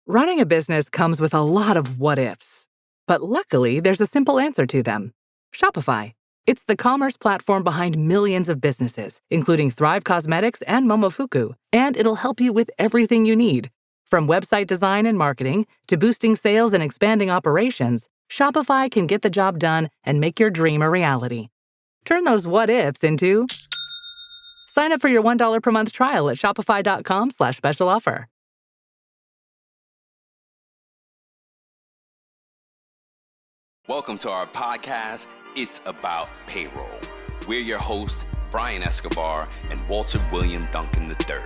Running a business comes with a lot of what ifs, but luckily there's a simple answer to them. Shopify. It's the commerce platform behind millions of businesses, including Thrive Cosmetics and Momofuku, and it'll help you with everything you need. From website design and marketing to boosting sales and expanding operations, Shopify can get the job done and make your dream a reality. Turn those what ifs into... Sign up for your $1 per month trial at shopify.com/special offer. Welcome to our podcast, It's About Payroll. We're your hosts, Brian Escobar and Walter William Duncan III.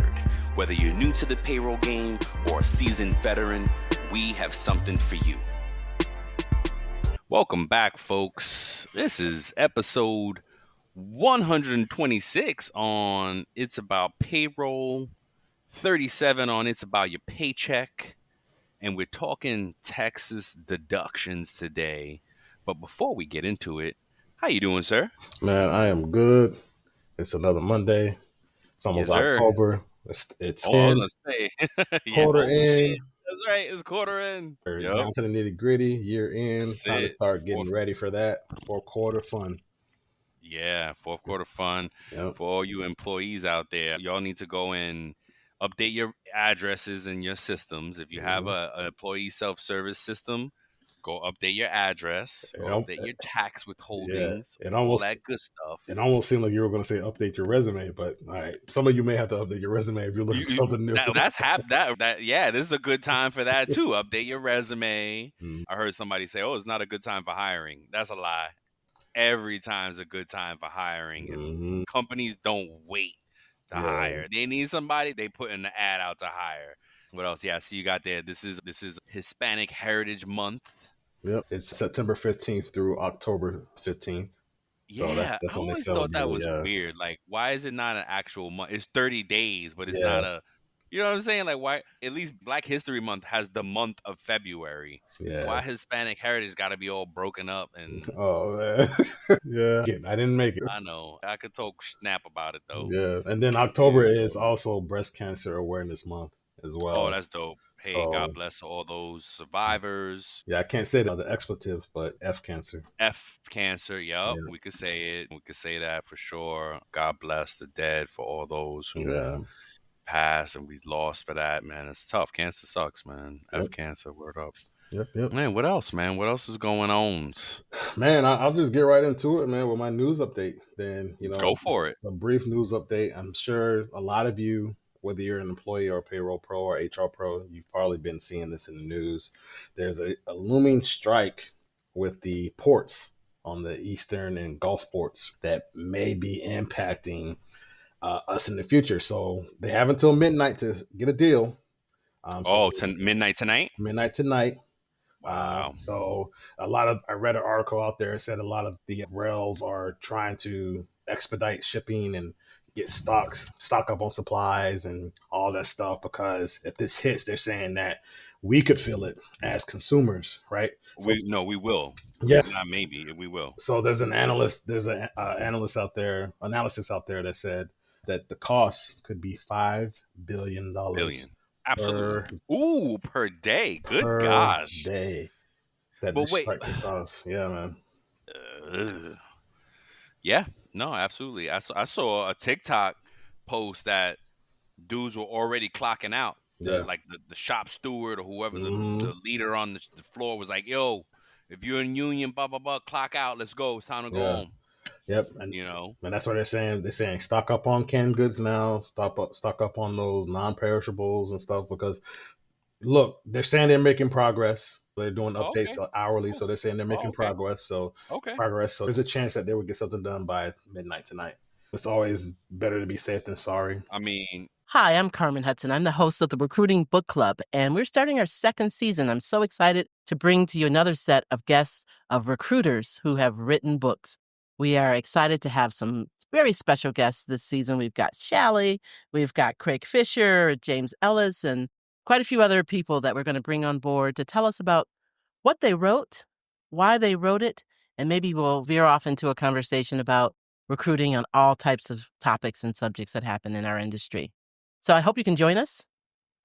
Whether you're new to the payroll game or a seasoned veteran, we have something for you. Welcome back, folks. This is episode 126 on It's About Payroll, 37 on It's About Your Paycheck, and we're talking Texas deductions today. But before we get into it, how you doing, sir? Man, I am good. It's another Monday. It's almost October. It's I was gonna say quarter in. That's right. It's quarter in. Down to the nitty gritty. Year in. Time to start getting ready for that. Fourth quarter fun. Yeah, fourth quarter fun. Yep. For all you employees out there, y'all need to go and update your addresses and your systems. If you have an employee self-service system, go update your address, update your tax withholdings, all that good stuff. It almost seemed like you were going to say update your resume, but all right, some of you may have to update your resume if you're looking for something new. Yeah, this is a good time for that too. Update your resume. I heard somebody say, "Oh, it's not a good time for hiring." That's a lie. Every time's a good time for hiring. Companies don't wait to hire. They need somebody, they put in the ad out to hire. What else? Yeah, so you got there. This is Hispanic Heritage Month. Yep, it's September 15th through October 15th. Yeah, so that's I always thought that was weird. Like, why is it not an actual month? It's 30 days, but it's not a... You know what I'm saying? Like, why? At least Black History Month has the month of February. Yeah. Why Hispanic Heritage got to be all broken up? And oh man, yeah, I didn't make it. I know. I could talk snap about it though. Yeah, and then October is also Breast Cancer Awareness Month as well. Oh, that's dope. Hey, God bless all those survivors. Yeah, I can't say the expletive, but F cancer. F cancer, yep. We could say it. We could say that for sure. God bless the dead for all those who passed and we lost for that, man. It's tough. Cancer sucks, man. F cancer, word up. Yep. Man, what else, man? What else is going on? Man, I'll just get right into it, man, with my news update. Then, go for it. A brief news update. I'm sure a lot of you, whether you're an employee or payroll pro or HR pro, you've probably been seeing this in the news. There's a looming strike with the ports on the Eastern and Gulf ports that may be impacting us in the future. So they have until midnight to get a deal. Midnight tonight? Midnight tonight. Wow. So I read an article out there that said a lot of the rails are trying to expedite shipping and get stock up on supplies and all that stuff, because if this hits, they're saying that we could feel it as consumers, right? So, we will. Yeah. Not maybe, we will. So there's an analysis out there that said that the cost could be $5 billion. Absolutely. Per day. Good gosh. Per day. But wait. Cost. Yeah, man. Yeah. No, absolutely. I saw a TikTok post that dudes were already clocking out. Like the shop steward or whoever the leader on the floor was like, "Yo, if you're in union, blah blah blah, clock out. Let's go. It's time to go home." Yep, and and that's what they're saying. They're saying stock up on canned goods now. Stock up on those non-perishables and stuff, because look, they're saying they're making progress. They're doing updates hourly, so they're saying they're making progress. So there's a chance that they would get something done by midnight tonight. It's always better to be safe than sorry. I mean, hi, I'm Carmen Hudson. I'm the host of the Recruiting Book Club, and we're starting our second season. I'm so excited to bring to you another set of guests of recruiters who have written books. We are excited to have some very special guests this season. We've got Shally, we've got Craig Fisher, James Ellis, and quite a few other people that we're going to bring on board to tell us about what they wrote, why they wrote it, and maybe we'll veer off into a conversation about recruiting on all types of topics and subjects that happen in our industry. So I hope you can join us.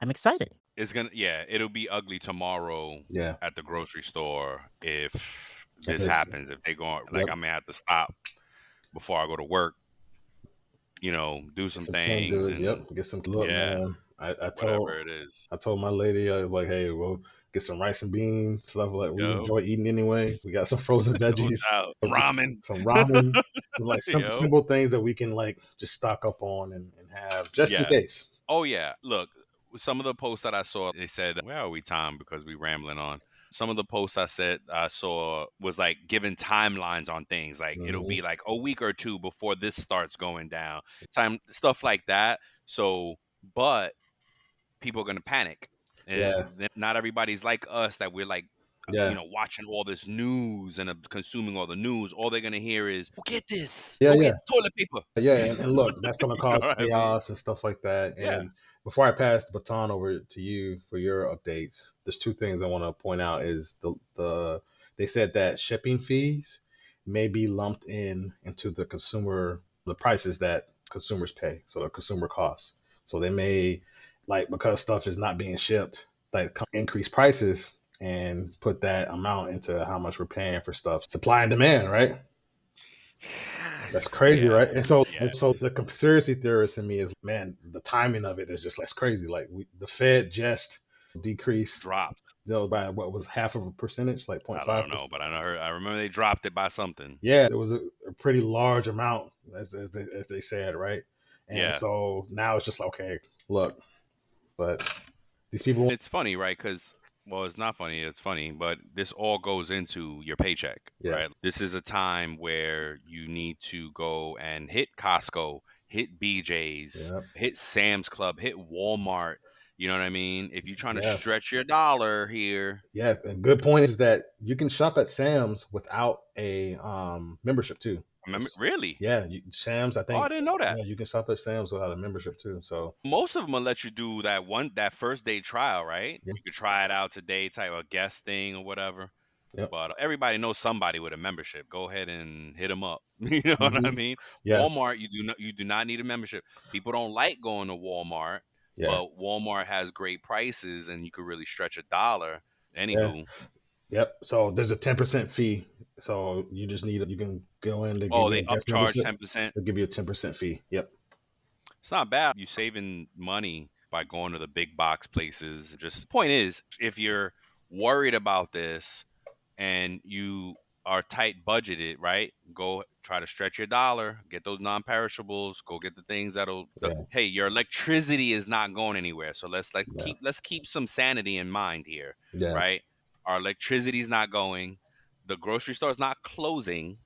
I'm excited. it'll be ugly tomorrow Yeah. at the grocery store if If this it, happens. If they go, yep. like, I may have to stop before I go to work, do Get some some canned things goods. and Yep. Get some. Look, yeah, man. whatever it is. I told my lady, I was like, hey, well, get some rice and beans, stuff like we Yo, enjoy eating anyway. We got some frozen no veggies, doubt. just Ramen. some ramen, like Yo. simple things that we can like just stock up on and have just in Yeah. case. Oh yeah. Look, some of the posts that I saw, they said, "Where are we, Tom?" Because we rambling on. Some of the posts I saw was like giving timelines on things. Like it'll Hmm. be like a week or two before this starts going down. Stuff like that. So, but people are gonna panic, Yeah. and not everybody's like us that we're like, Yeah. watching all this news and consuming all the news. All they're gonna hear is, "Go get this. Yeah. Go Yeah. get toilet paper." Yeah, and look, that's going to You know cause what I mean? chaos and stuff like that. Yeah. And before I pass the baton over to you for your updates, there's two things I want to point out. Is the they said that shipping fees may be lumped into the prices that consumers pay, so the consumer costs. So they may, like, because stuff is not being shipped, like increase prices and put that amount into how much we're paying for stuff. Supply and demand, right? That's crazy, Yeah. right? Yeah. And so the conspiracy theorist in me is, man, the timing of it is just like crazy. Like the Fed just decreased, Dropped. by what was half of a percentage, like I 0.5 don't know, percent. but I remember they dropped it by something. Yeah, it was a pretty large amount, as they said, right? And Yeah. so now it's just like, okay, look, but these people, It's funny, right? Because, well, it's not funny. It's funny, but this all goes into your paycheck, yeah, right? This is a time where you need to go and hit Costco, hit BJ's, yeah, hit Sam's Club, hit Walmart. You know what I mean? If you're trying to yeah, stretch your dollar here, yeah. A good point is that you can shop at Sam's without a membership too. remember, really? Yeah, Sam's. I Oh, I think. didn't know that. Yeah, you can shop at Sam's without a membership too. So Most of them will let you do that first day trial, right? yeah, You could try it out today, type of guest thing or whatever. yep, But everybody knows somebody with a membership. Go ahead and hit them up. You know what I hmm, mean? yeah, Walmart, you do not need a membership. People don't like going to Walmart, yeah, but Walmart has great prices and you could really stretch a dollar. yeah, Anywho, yep. So there's a 10% fee. So you can go in to give oh, you they a guest upcharge membership. 10%. They'll give you a 10% fee. Yep. It's not bad. You saving money by going to the big box places. Just point is, if you're worried about this and you are tight budgeted, right? Go try to stretch your dollar, get those non-perishables, go get the things Yeah. hey, your electricity is not going anywhere. So Yeah. let's keep some sanity in mind here, Yeah. right? Our electricity's not going, the grocery store's not closing,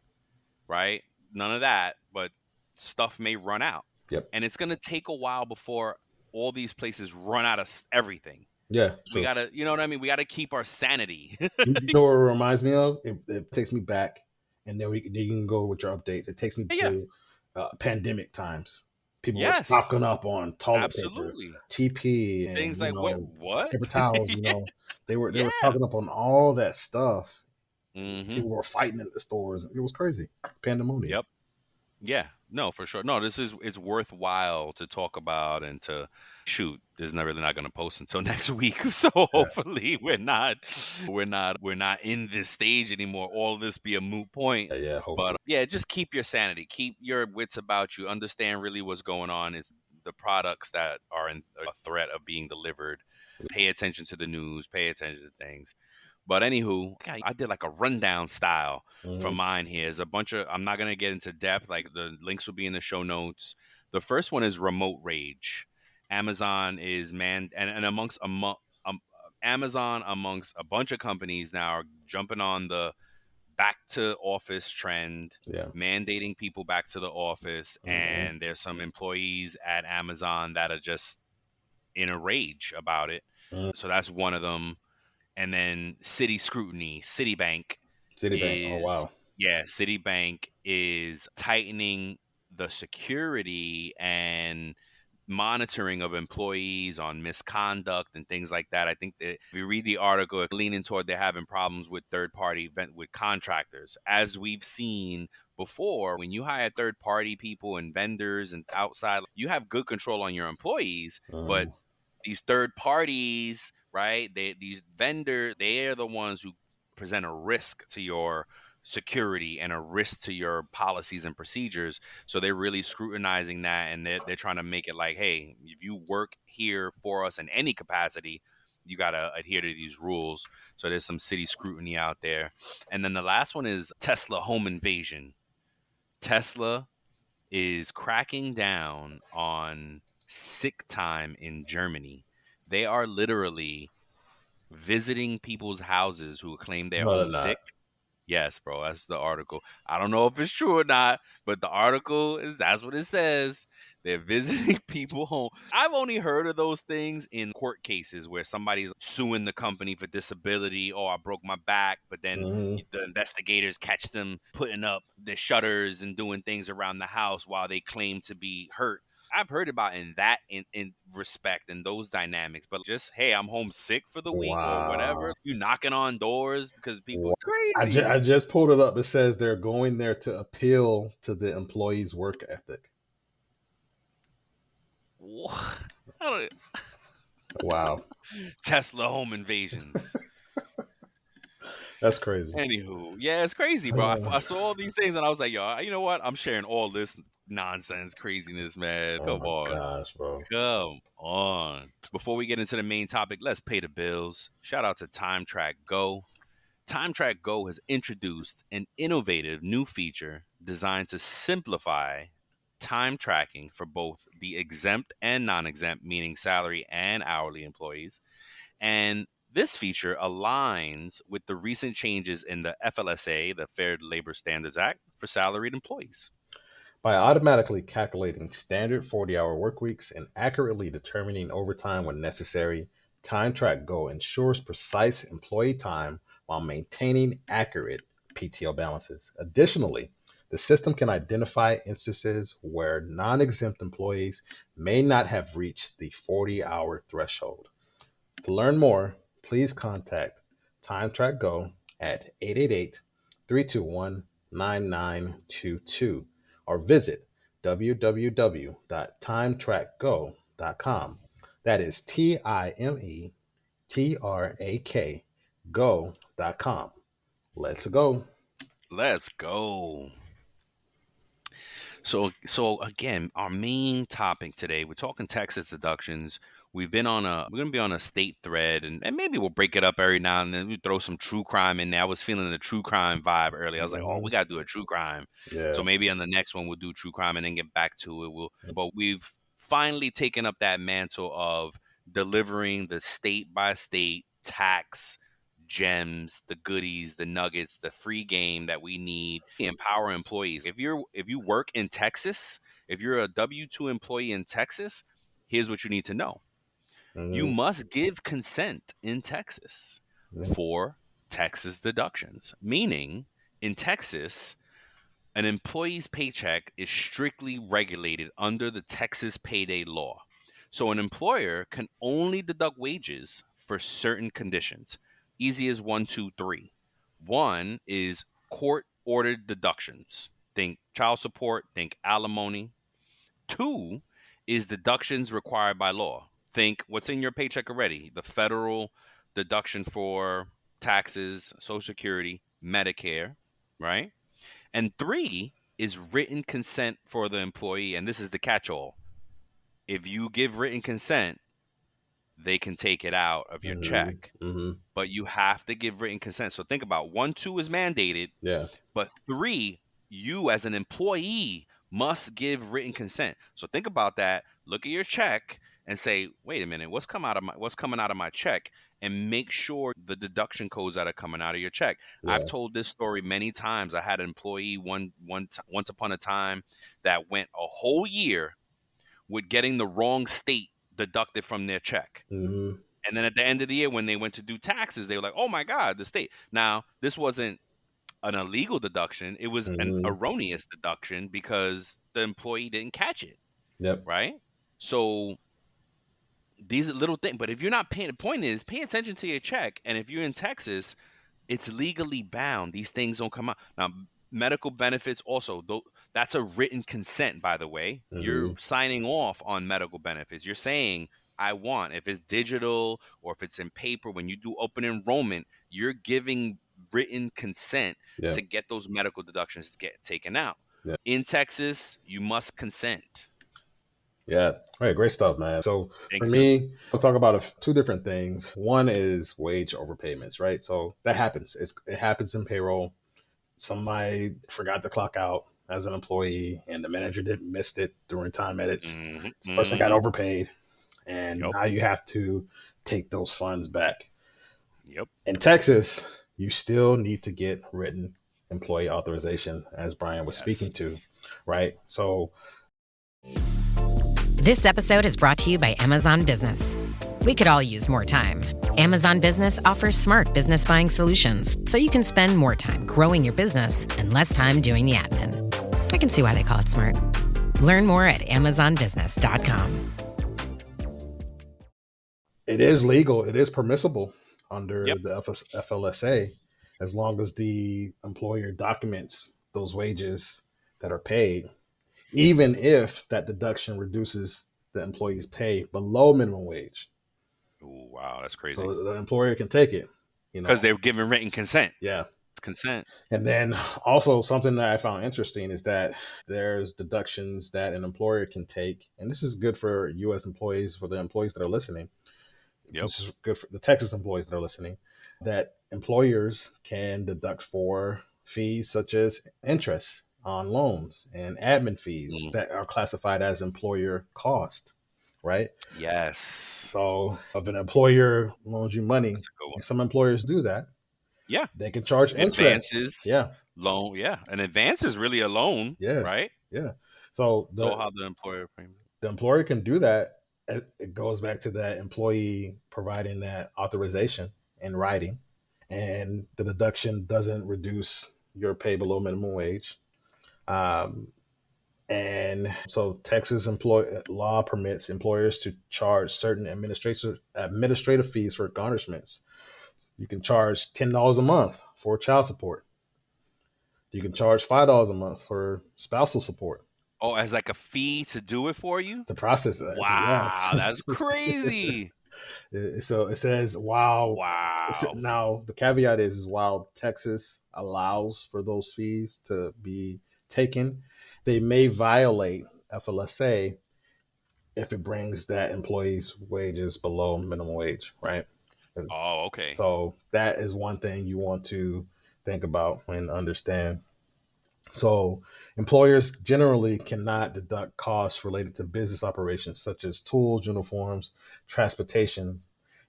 right? None of that, but stuff may run out. Yep. And it's going to take a while before all these places run out of everything. Yeah. We True. got to, you know what I mean? We got to keep our sanity. You know what it reminds me of? It takes me back, and then you can go with your updates. It takes me Yeah. to pandemic times. People were Yes. stocking up on toilet paper, Absolutely. TP, and Things like what? paper towels. Yeah. They were Yeah. stocking up on all that stuff. Mhm. People were fighting in the stores. It was crazy, pandemonium. Yep. Yeah. No, for sure. No, it's worthwhile to talk about and to shoot. There's not really not going to post until next week. So Yeah. hopefully we're not in this stage anymore. All of this be a moot point. Yeah. Yeah. But Hopefully. yeah, just keep your sanity. Keep your wits about you. Understand really what's going on. It's the products that are in a threat of being delivered. Pay attention to the news. Pay attention to things. But anywho, I did like a rundown style for Hmm. mine here. Is a bunch of, I'm not gonna get into depth. Like the links will be in the show notes. The first one is remote rage. Amazon is and Amazon amongst a bunch of companies now are jumping on the back to office trend, Yeah. mandating people back to the office, Hmm. and there's some employees at Amazon that are just in a rage about it. Hmm. So that's one of them. And then city scrutiny. Citibank. Oh Is wow. Citibank is tightening the security and monitoring of employees on misconduct and things like that. I think that if you read the article, it's leaning toward they're having problems with third party with contractors. As we've seen before, when you hire third party people and vendors and outside, you have good control on your employees, but Hmm. these third parties, right? These vendors, they are the ones who present a risk to your security and a risk to your policies and procedures. So they're really scrutinizing that, and they're trying to make it like, hey, if you work here for us in any capacity, you got to adhere to these rules. So there's some city scrutiny out there. And then the last one is Tesla home invasion. Tesla is cracking down on sick time in Germany. They are literally visiting people's houses who claim they're No, they're not. homesick. Yes, bro, that's the article. I don't know if it's true or not, but the article that's what it says. They're visiting people home. I've only heard of those things in court cases where somebody's suing the company for disability. Oh, I broke my back, but then the investigators catch them putting up the shutters and doing things around the house while they claim to be hurt. I've heard about in respect and those dynamics, but just, hey, I'm homesick for the week or whatever. Wow. You knocking on doors because people Wow. crazy. I just pulled it up. It says they're going there to appeal to the employees' work ethic. What? I don't, Wow. Tesla home invasions. That's crazy. Anywho, yeah, it's crazy, bro. I saw all these things and I was like, yo, you know what? I'm sharing all this nonsense, craziness, man. Oh Come my on. gosh, bro. Come on. Before we get into the main topic, let's pay the bills. Shout out to Time Track Go. Time Track Go has introduced an innovative new feature designed to simplify time tracking for both the exempt and non-exempt, meaning salary and hourly employees. And this feature aligns with the recent changes in the FLSA, the Fair Labor Standards Act, for salaried employees. By automatically calculating standard 40-hour work weeks and accurately determining overtime when necessary, Time Track Go ensures precise employee time while maintaining accurate PTO balances. Additionally, the system can identify instances where non exempt employees may not have reached the 40-hour threshold. To learn more, please contact Time Track Go at 888-321-9922 or visit www.timetrackgo.com. That is TIMETRAK go.com. Let's go. Let's go. So again, our main topic today, we're talking Texas deductions. We're gonna be on a state thread, and maybe we'll break it up every now and then. We throw some true crime in there. I was feeling the true crime vibe earlier. I was like, oh, we gotta do a true crime. Yeah. So maybe on the next one we'll do true crime and then get back to it. But we've finally taken up that mantle of delivering the state by state tax gems, the goodies, the nuggets, the free game that we need to empower employees. If you work in Texas, if you're a W-2 employee in Texas, here's what you need to know. You must give consent in Texas for Texas deductions. Meaning, in Texas, an employee's paycheck is strictly regulated under the Texas payday law. So an employer can only deduct wages for certain conditions. Easy as 1, 2, 3. One is court ordered deductions. Think child support, think alimony. 2 is deductions required by law. Think what's in your paycheck already. The federal deduction for taxes, Social Security, Medicare, right? And 3 is written consent for the employee. And this is the catch-all. If you give written consent, they can take it out of your check. But you have to give written consent. So think about 1, 2 is mandated. Yeah. But 3, you as an employee must give written consent. So think about that. Look at your check and say, wait a minute, what's coming out of my check? And make sure the deduction codes that are coming out of your check. Yeah. I've told this story many times. I had an employee once upon a time that went a whole year with getting the wrong state deducted from their check. And then at the end of the year, when they went to do taxes, they were like, oh my God, the state. Now, this wasn't an illegal deduction. It was an erroneous deduction because the employee didn't catch it. Yep. Right? So these are little things. But if you're not paying, the point is pay attention to your check. And if you're in Texas, it's legally bound. These things don't come out. Now, medical benefits also, that's a written consent, by the way. You're signing off on medical benefits. You're saying I want. If it's digital or if it's in paper, when you do open enrollment, you're giving written consent to get those medical deductions to get taken out. Yeah. In Texas, you must consent. Yeah. All right. Great stuff, man. So Thank for you. me, we'll talk about two different things. One is wage overpayments, right? So that happens. It happens in payroll. Somebody forgot to clock out as an employee and the manager didn't missed it during time edits. Mm-hmm. This person got Mm-hmm. overpaid and Yep. now you have to take those funds back. Yep. In Texas, you still need to get written employee authorization, as Brian was speaking to, right? So this episode is brought to you by Amazon Business. We could all use more time. Amazon Business offers smart business buying solutions, so you can spend more time growing your business and less time doing the admin. I can see why they call it smart. Learn more at amazonbusiness.com. it is legal, it is permissible under Yep. the FLSA, as long as the employer documents those wages that are paid, even if that deduction reduces the employee's pay below minimum wage. Ooh, wow, that's crazy. So the employer can take it, because they're giving written consent. Yeah. It's consent. And then also something that I found interesting is that there's deductions that an employer can take, and this is good for U.S. employees, for the employees that are listening. Yep. This is good for the Texas employees that are listening, that employers can deduct for fees such as interest on loans and admin fees that are classified as employer cost, right? Yes. So if an employer loans you money, and some employers do that, yeah, they can charge interest. Advances, yeah, loan, yeah. An advance is really a loan, yeah, right? Yeah. So how the employer the employer can do that. It goes back to that employee providing that authorization in writing, and the deduction doesn't reduce your pay below minimum wage. And so Texas law permits employers to charge certain administrative fees for garnishments. You can charge $10 a month for child support. You can charge $5 a month for spousal support. Oh, as like a fee to do it for you? To process that. Wow, Yeah. that's crazy. So it says, wow. Wow. Now, the caveat is while Texas allows for those fees to be taken, they may violate FLSA if it brings that employee's wages below minimum wage, right? Oh, okay. So that is one thing you want to think about and understand. So employers generally cannot deduct costs related to business operations such as tools, uniforms, transportation,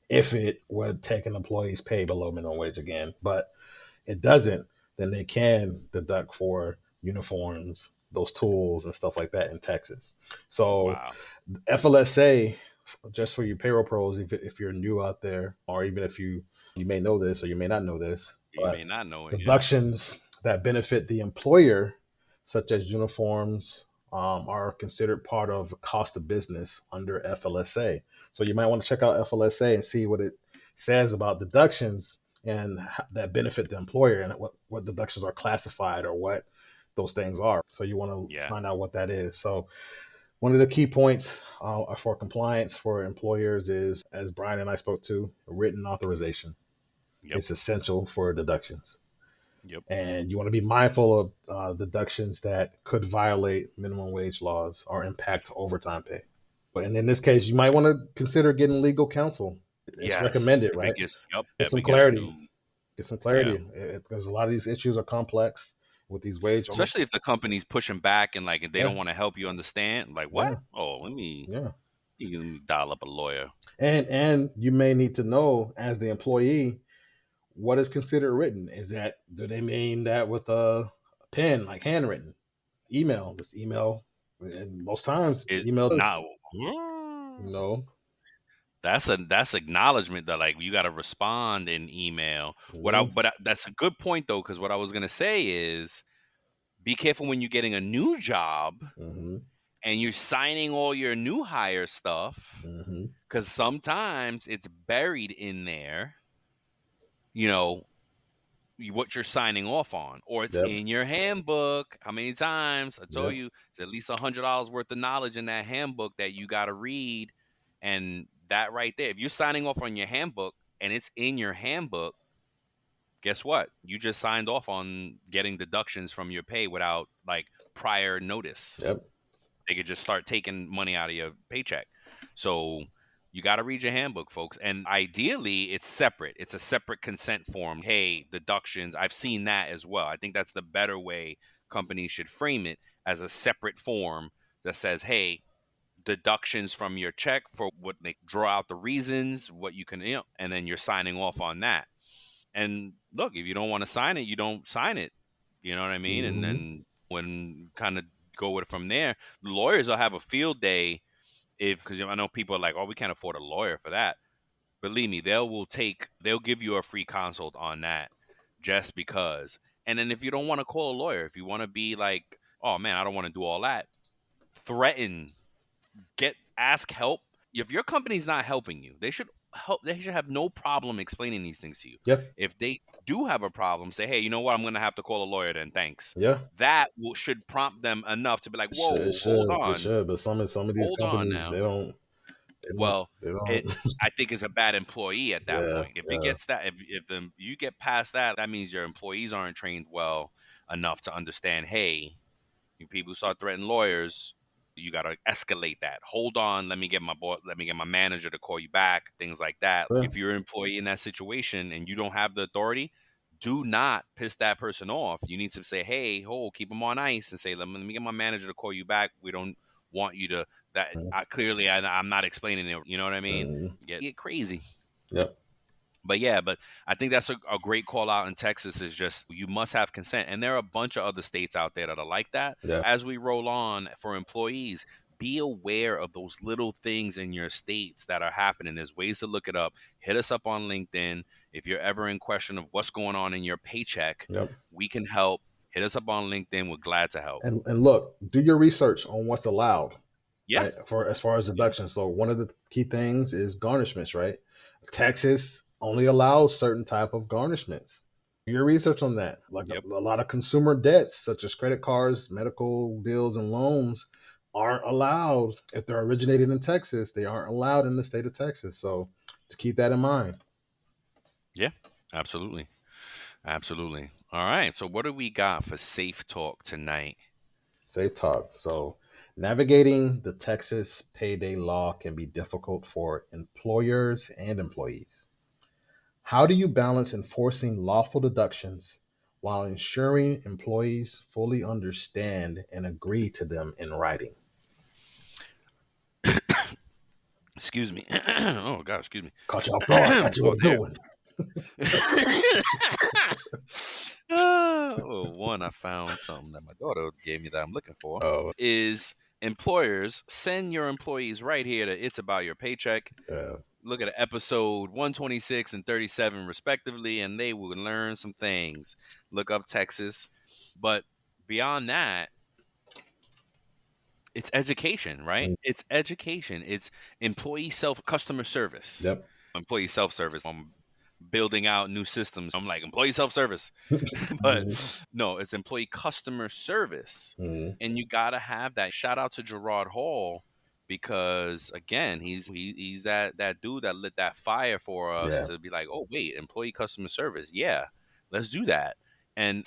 if it would take an employee's pay below minimum wage again. But it doesn't, then they can deduct for uniforms, those tools and stuff like that in Texas. So FLSA, just for you payroll pros, if you're new out there, or even if you may know this or you may not know this, you may not know it. Deductions that benefit the employer, such as uniforms, are considered part of cost of business under FLSA. So you might want to check out FLSA and see what it says about deductions and that benefit the employer, and what deductions are classified or what those things are. So you want to find out what that is. So one of the key points for compliance for employers is, as Brian and I spoke to, written authorization. Yep. It's essential for deductions. Yep. And you want to be mindful of deductions that could violate minimum wage laws or impact overtime pay. And in this case, you might want to consider getting legal counsel. It's recommended, right? Get some clarity. Get some clarity, because a lot of these issues are complex with these wage, especially if the company's pushing back and they don't want to help you understand. Like, what? Yeah. Oh, let me dial up a lawyer. And you may need to know, as the employee, what is considered written. Do they mean that with a pen, like handwritten? Email, just email, and most times email is no. That's acknowledgement that you got to respond in email. But that's a good point though, because what I was gonna say is, be careful when you're getting a new job and you're signing all your new hire stuff, because sometimes it's buried in there. What you're signing off on, or it's in your handbook. How many times I told you it's at least $100 worth of knowledge in that handbook that you got to read, and that right there, if you're signing off on your handbook and it's in your handbook, guess what? You just signed off on getting deductions from your pay without like prior notice. Yep. They could just start taking money out of your paycheck. So you got to read your handbook, folks. And ideally, it's separate. It's a separate consent form. Hey, deductions. I've seen that as well. I think that's the better way companies should frame it, as a separate form that says, hey, deductions from your check for what they draw out the reasons, what you can, and then you're signing off on that. And look, if you don't want to sign it, you don't sign it. You know what I mean? And then when kind of go with it from there, lawyers will have a field day because I know people are like, oh, we can't afford a lawyer for that. Believe me, they'll give you a free consult on that just because. And then if you don't want to call a lawyer, if you want to be like, oh man, I don't want to do all that, threaten, ask help. If your company's not helping you, they should help. They should have no problem explaining these things to you. Yep. If they do have a problem, say, hey, you know what? I'm going to have to call a lawyer then. Thanks. Yeah. That should prompt them enough to be like, whoa, It hold should. It on. should. But some of these Hold on companies, now. they don't. Well, They don't. I think it's a bad employee at that point. If it gets that, if you get past that, that means your employees aren't trained well enough to understand, hey, you people start threatening lawyers, you got to escalate that. Hold on, let me get my manager to call you back, things like that. Yeah. If you're an employee in that situation and you don't have the authority, do not piss that person off. You need to say, hey, keep them on ice and say, let me get my manager to call you back. We don't want you to I'm not explaining it. You know what I mean? Get crazy. Yep. But I think that's a great call out in Texas, is just you must have consent. And there are a bunch of other states out there that are like that. Yeah. As we roll on for employees, be aware of those little things in your states that are happening. There's ways to look it up. Hit us up on LinkedIn. If you're ever in question of what's going on in your paycheck, we can help. Hit us up on LinkedIn. We're glad to help. And look, do your research on what's allowed. Yeah. Right? As far as deductions. So one of the key things is garnishments, right? Texas only allows certain type of garnishments. Do your research on that. Like a lot of consumer debts, such as credit cards, medical bills, and loans, aren't allowed. If they're originated in Texas, they aren't allowed in the state of Texas. So to keep that in mind. Yeah, absolutely. Absolutely. All right. So what do we got for Safe Talk tonight? Safe Talk. So navigating the Texas payday law can be difficult for employers and employees. How do you balance enforcing lawful deductions while ensuring employees fully understand and agree to them in writing? Excuse me. Oh, God, excuse me. Caught you off guard. Caught you with a good one. One, I found something that my daughter gave me that I'm looking for. Oh. Is employers, send your employees right here to It's About Your Paycheck. Look at episode 126 and 37 respectively, and they will learn some things. Look up Texas. But beyond that, it's education, right? It's education. It's customer service. Yep. Employee self-service. I'm building out new systems. I'm like, employee self-service. But no, it's employee customer service. And you got to have that. Shout out to Gerard Hall, because again, he's that dude that lit that fire for us to be like, oh wait, employee customer service. Yeah, let's do that. And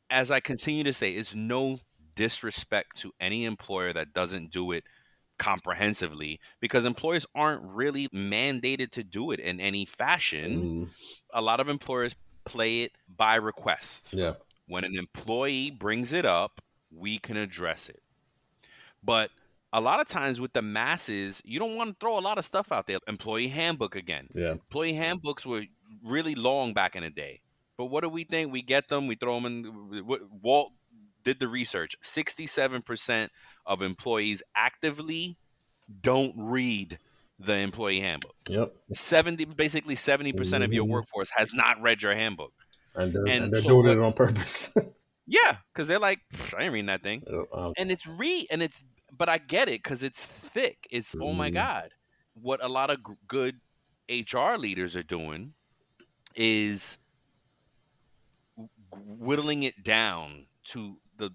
as I continue to say, it's no disrespect to any employer that doesn't do it comprehensively, because employers aren't really mandated to do it in any fashion. A lot of employers play it by request. Yeah. When an employee brings it up, we can address it. But a lot of times with the masses, you don't want to throw a lot of stuff out there. Employee handbook again. Yeah. Employee handbooks were really long back in the day. But what do we think? We get them, we throw them in. Walt did the research. 67% of employees actively don't read the employee handbook. Yep. 70% of your workforce has not read your handbook. And they're doing it on purpose. Yeah, because they're like, I ain't reading that thing. But I get it, because it's thick. It's, oh my God. What a lot of good HR leaders are doing is whittling it down to the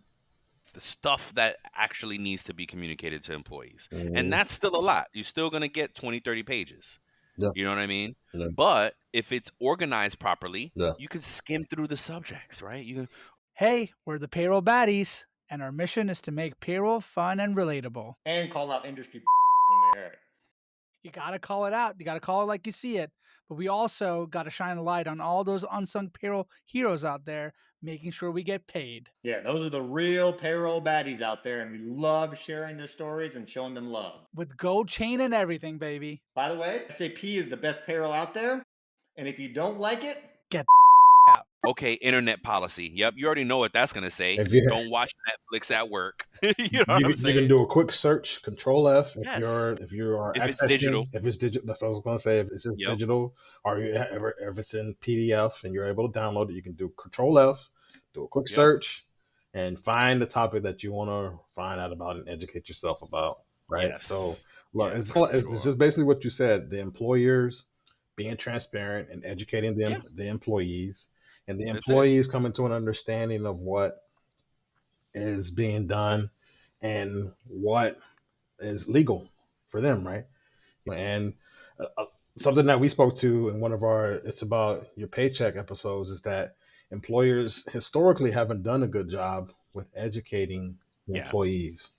the stuff that actually needs to be communicated to employees. Mm-hmm. And that's still a lot. You're still going to get 20, 30 pages. Yeah. You know what I mean? Yeah. But if it's organized properly, Yeah. you can skim through the subjects, right? You can, Hey, we're the Payroll Baddies, and our mission is to make payroll fun and relatable. And call out industry when we hear it. You gotta call it out. You gotta call it like you see it. But we also gotta shine a light on all those unsung payroll heroes out there, making sure we get paid. Yeah, those are the real payroll baddies out there, and we love sharing their stories and showing them love. With gold chain and everything, baby. By the way, SAP is the best payroll out there, and if you don't like it, get out. Okay, internet policy. Yep, you already know what that's gonna say. Don't watch Netflix at work. You know what I'm saying? You can do a quick search, Control F, Yes. if you are If accessing, it's digital. if it's digital. That's what I was going to say. If it's just digital, or if it's in PDF and you're able to download it, you can do Control F, do a quick search, and find the topic that you want to find out about and educate yourself about. Right. Yes. So look, it's just basically what you said. The employers being transparent and educating them, the employees, and the employees coming to an understanding of what is being done and what is legal for them, right? And something that we spoke to in one of our It's About Your Paycheck episodes is that employers historically haven't done a good job with educating the employees.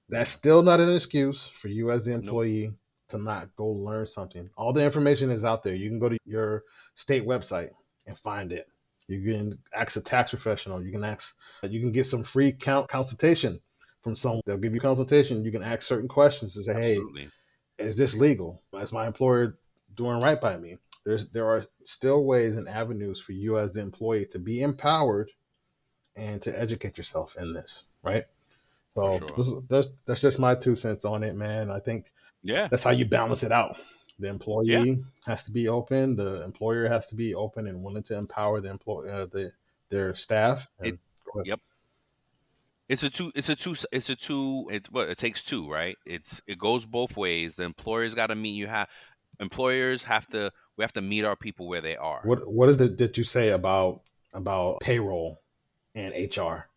That's still not an excuse for you as the employee to not go learn something. All the information is out there. You can go to your state website and find it. You can ask a tax professional. You can get some free consultation from someone. They'll give you consultation. You can ask certain questions to say, Absolutely. hey, is this legal? Is my employer doing right by me? There are still ways and avenues for you as the employee to be empowered and to educate yourself in this, right? So that's just my 2 cents on it, man. I think that's how you balance it out. The employee has to be open. The employer has to be open and willing to empower their staff. And, It takes two, right? It goes both ways. The employers got to meet you. We have to meet our people where they are. What is it that you say about payroll and HR?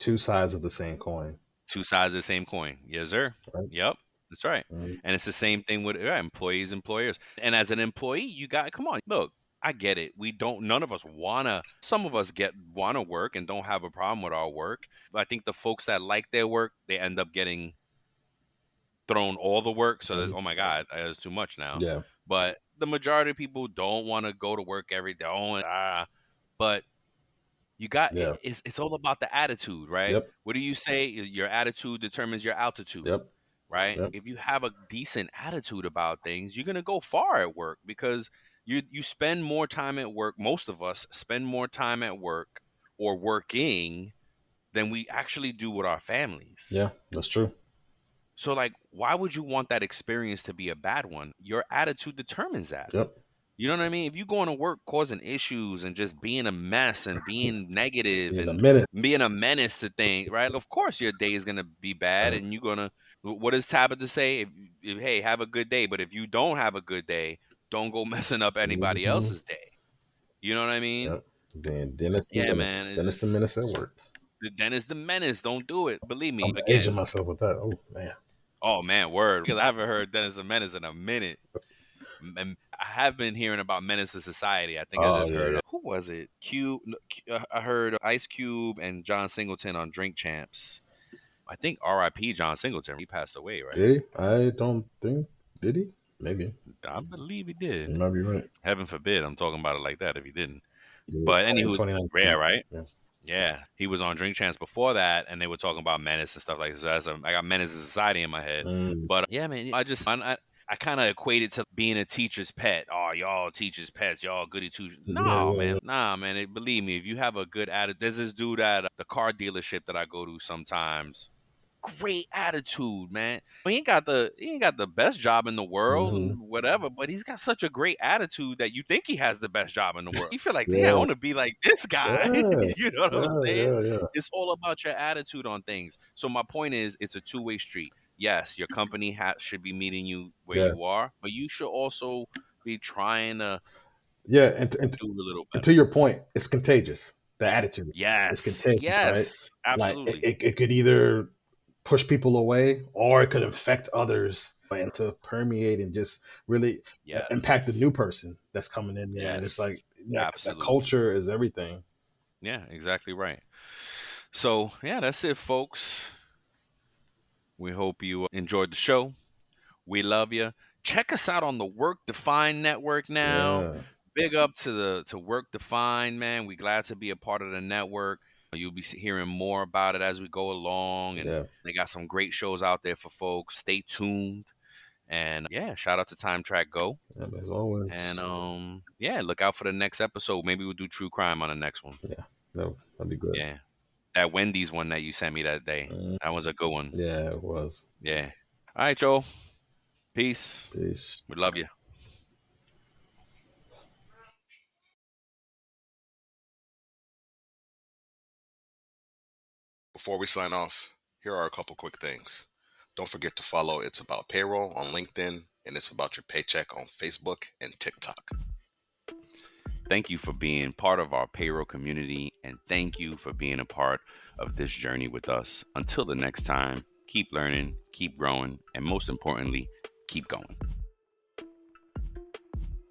Two sides of the same coin. Two sides of the same coin. Yes, sir. Right. Yep. That's right. Mm-hmm. And it's the same thing with employees, employers. And as an employee, you got, come on, look, I get it. None of us some of us want to work and don't have a problem with our work. But I think the folks that like their work, they end up getting thrown all the work. So there's, oh my God, there's too much now. Yeah. But the majority of people don't want to go to work every day. But you got it's all about the attitude, right? Yep. What do you say? Your attitude determines your altitude. Yep. Right? Yep. If you have a decent attitude about things, you're gonna go far at work because you spend more time at work. Most of us spend more time at work or working than we actually do with our families. Yeah, that's true. So like, why would you want that experience to be a bad one? Your attitude determines that. Yep. You know what I mean? If you going to work causing issues and just being a mess and being negative being a menace to things, right? Of course your day is going to be bad and you're going to, what does Tabitha say? Hey, have a good day. But if you don't have a good day, don't go messing up anybody else's day. You know what I mean? Yep. Then Dennis the menace at work. Dennis the menace. Don't do it. Believe me. I'm aging myself with that. Oh, man. Oh, man, word. Because I haven't heard Dennis the menace in a minute. And I have been hearing about Menace to Society. I think I just heard who was it? I heard Ice Cube and John Singleton on Drink Champs. I think R.I.P. John Singleton. He passed away, right? Did he? I don't think. Did he? Maybe. I believe he did. You might be right. Heaven forbid I'm talking about it like that if he didn't. But anywho, rare, right? Yeah. He was on Drink Champs before that, and they were talking about Menace and stuff like this. So I got Menace to Society in my head. But yeah, man, I kind of equate it to being a teacher's pet. Oh, y'all teachers' pets. Y'all goody two. No, man. Nah, man. Believe me, if you have a good attitude. There's this dude at the car dealership that I go to sometimes. Great attitude, man. He ain't got the best job in the world and whatever, but he's got such a great attitude that you think he has the best job in the world. You feel like, damn, I want to be like this guy. You know what I'm saying? Yeah. It's all about your attitude on things. So my point is, it's a two-way street. Yes, your company should be meeting you where you are, but you should also be trying to and do a little better. And to your point, it's contagious. the attitude. It's Yes. contagious, right? Yes. Like Absolutely. it could either push people away or it could infect others and to permeate and just really impact the Yes. new person that's coming in there. And it's like Yes. that Absolutely. culture is everything. Yeah, exactly right. So, yeah, that's it, folks. We hope you enjoyed the show. We love you. Check us out on the Work Defined Network now. Yeah. Big up to Work Defined, man. We glad to be a part of the network. You'll be hearing more about it as we go along, and Yeah. they got some great shows out there for folks. Stay tuned, and yeah, shout out to Time Track Go, As always. and yeah, look out for the next episode. Maybe we'll do true crime on the next one. Yeah, that'd be good. Yeah, that Wendy's one that you sent me that day, that was a good one. Yeah, it was. Yeah. All right, Joel. Peace. Peace. We love you. Before we sign off, here are a couple quick things. Don't forget to follow It's About Payroll on LinkedIn and It's About Your Paycheck on Facebook and TikTok. Thank you for being part of our payroll community, and thank you for being a part of this journey with us. Until the next time, keep learning, keep growing, and most importantly, keep going.